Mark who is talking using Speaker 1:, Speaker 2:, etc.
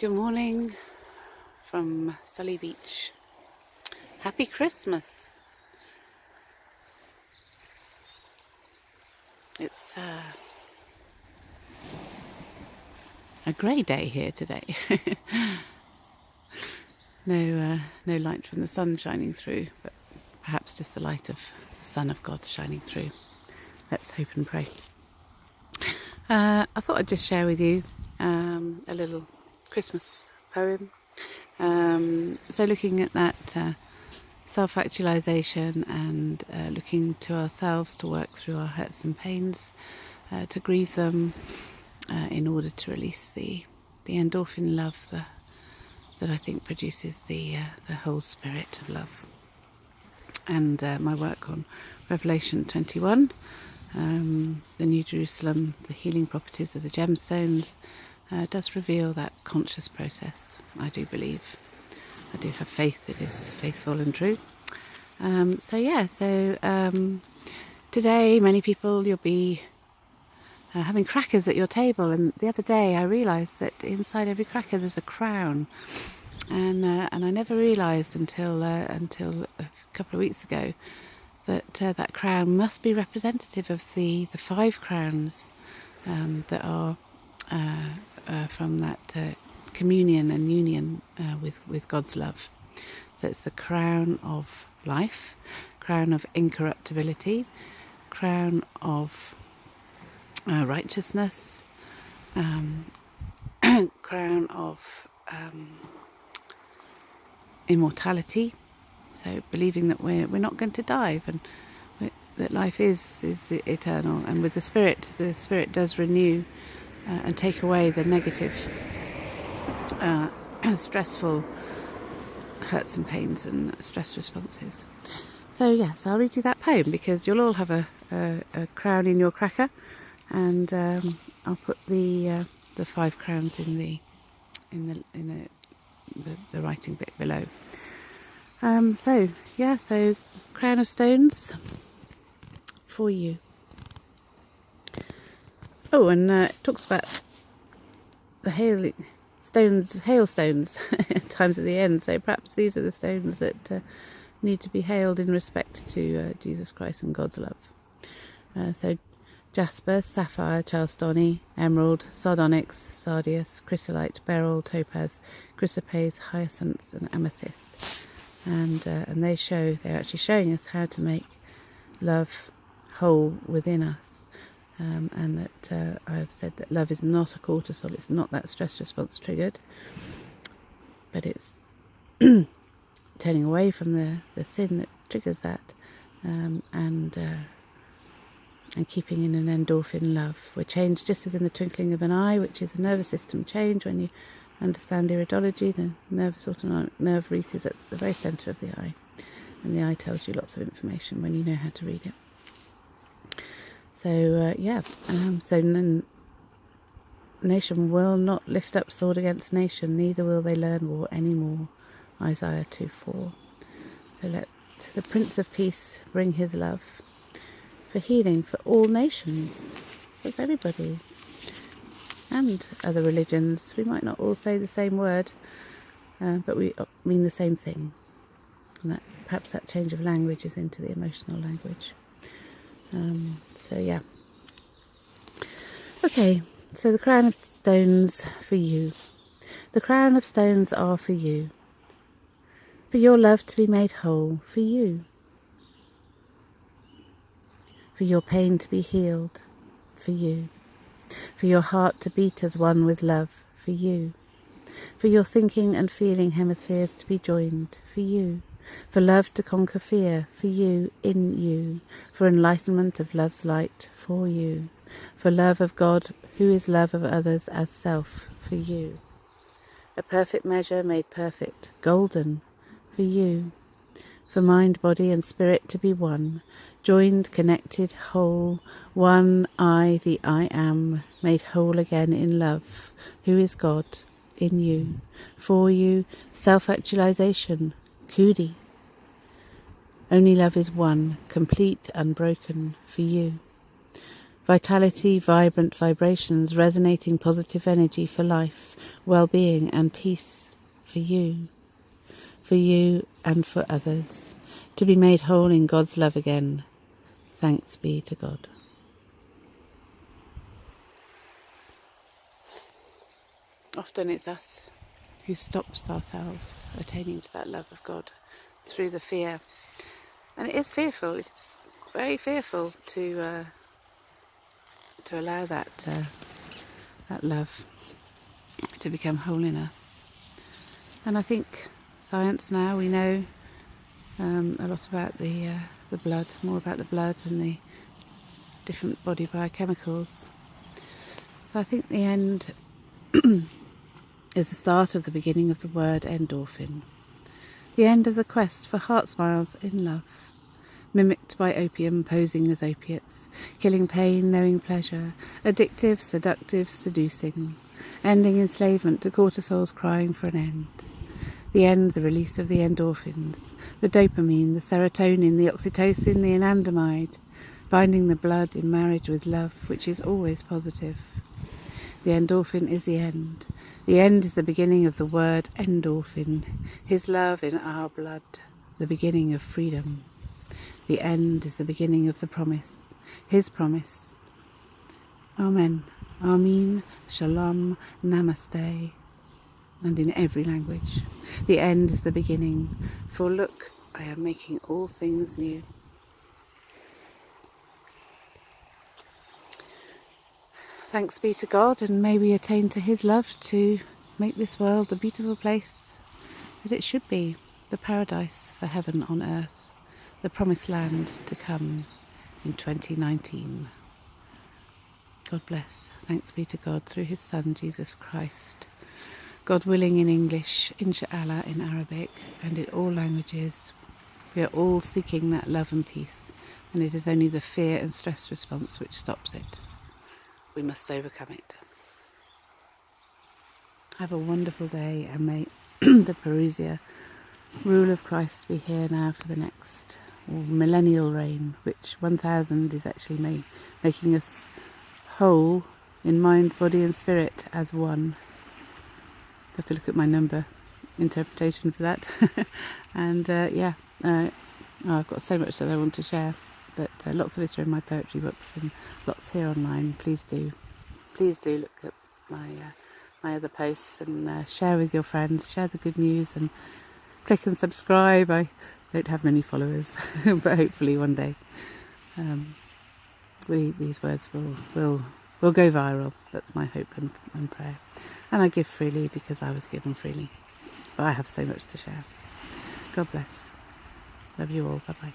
Speaker 1: Good morning from Sully Beach. Happy Christmas. It's a grey day here today. No light from the sun shining through, but perhaps just the light of the Son of God shining through. Let's hope and pray. I thought I'd just share with you a little Christmas poem. So looking at that self-actualization and looking to ourselves to work through our hurts and pains, to grieve them in order to release the endorphin love that I think produces the whole spirit of love. And my work on Revelation 21, the New Jerusalem, the healing properties of the gemstones, does reveal that conscious process, I do believe. I do have faith it is faithful and true. Today many people, you'll be having crackers at your table, and the other day I realised that inside every cracker there's a crown, and I never realised until a couple of weeks ago that crown must be representative of the 5 crowns that are from that communion and union with God's love. So it's the crown of life, crown of incorruptibility, crown of righteousness, crown of immortality. So believing that we're not going to die, and that life is eternal. And with the Spirit does renew and take away the negative, stressful hurts and pains and stress responses. So yes, I'll read you that poem because you'll all have a crown in your cracker, and I'll put the 5 crowns in the writing bit below. So crown of stones for you. Oh, and it talks about the hailstones times at the end. So perhaps these are the stones that need to be hailed in respect to Jesus Christ and God's love. So jasper, sapphire, chalcedony, emerald, sardonyx, sardius, chrysolite, beryl, topaz, chrysoprase, hyacinth, and amethyst. And they're actually showing us how to make love whole within us. And that I've said that love is not a cortisol, it's not that stress response triggered, but it's turning away from the sin that triggers that, and keeping in an endorphin love. We're changed just as in the twinkling of an eye, which is a nervous system change. When you understand iridology, the nervous autonomic nerve wreath is at the very centre of the eye, and the eye tells you lots of information when you know how to read it. So nation will not lift up sword against nation, neither will they learn war any more. Isaiah 2:4. So let the Prince of Peace bring his love for healing for all nations. So it's everybody. And other religions. We might not all say the same word, but we mean the same thing. And perhaps that change of language is into the emotional language. Okay, so the crown of stones for you. The crown of stones are for you. For your love to be made whole, for you. For your pain to be healed, for you. For your heart to beat as one with love, for you. For your thinking and feeling hemispheres to be joined, for you. For love to conquer fear, for you, in you. For enlightenment of love's light, for you. For love of God, who is love of others as self, for you. A perfect measure made perfect, golden, for you. For mind, body and spirit to be one, joined, connected, whole, one I, the I am, made whole again in love, who is God, in you, for you, self-actualization, Kudi. Only love is one, complete, unbroken, for you. Vitality, vibrant vibrations, resonating positive energy for life, well-being and peace for you and for others, to be made whole in God's love again. Thanks be to God. Often it's us who stops ourselves attaining to that love of God through the fear. And it is fearful, it's very fearful to allow that love to become whole in us. And I think science now, we know a lot about the blood, more about the blood and the different body biochemicals. So I think the end is the start of the beginning of the word endorphin. The end of the quest for heart smiles in love, mimicked by opium posing as opiates, killing pain, knowing pleasure, addictive, seductive, seducing, ending enslavement to cortisols crying for an end. The end, the release of the endorphins, the dopamine, the serotonin, the oxytocin, the anandamide, binding the blood in marriage with love, which is always positive. The endorphin is the end. The end is the beginning of the word endorphin, his love in our blood, the beginning of freedom. The end is the beginning of the promise, his promise. Amen. Ameen Shalom Namaste. And in every language. The end is the beginning. For look, I am making all things new. Thanks be to God, and may we attain to his love to make this world the beautiful place that it should be, the paradise for heaven on earth, the promised land to come in 2019. God bless. Thanks be to God through his Son, Jesus Christ. God willing in English, Inshallah in Arabic, and in all languages. We are all seeking that love and peace, and it is only the fear and stress response which stops it. We must overcome it. Have a wonderful day, and may the Parousia rule of Christ be here now for the next millennial reign, which 1000 is actually making us whole in mind, body and spirit as one. I have to look at my number interpretation for that. And I've got so much that I want to share, but lots of it are in my poetry books and lots here online. Please do look at my other posts and share with your friends, share the good news, and click and subscribe. I don't have many followers, but hopefully one day these words will go viral. That's my hope and prayer. And I give freely because I was given freely. But I have so much to share. God bless. Love you all. Bye-bye.